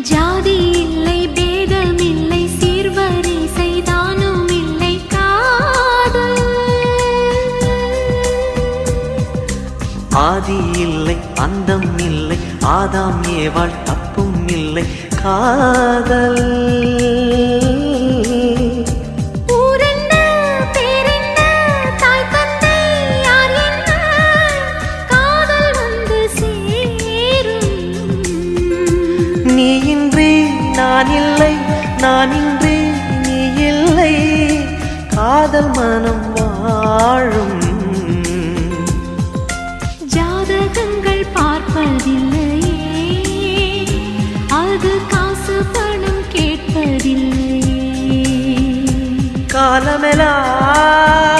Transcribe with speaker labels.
Speaker 1: ஜாதி இல்லை பேதம் இல்லை சீர்வரிசை தானும் இல்லை காதல்
Speaker 2: ஆதி இல்லை அந்தம் இல்லை ஆதாம் ஏவாள் தப்பும் இல்லை காதல் நீ இன்றி நான் இல்லை நான் இன்றி நீ இல்லை காதல் மனம் வாழும்
Speaker 1: ஜாதகங்கள் பார்ப்பதில்லையே அது காசு பணம் கேட்பதில்லையே
Speaker 2: காலமெல்லாம்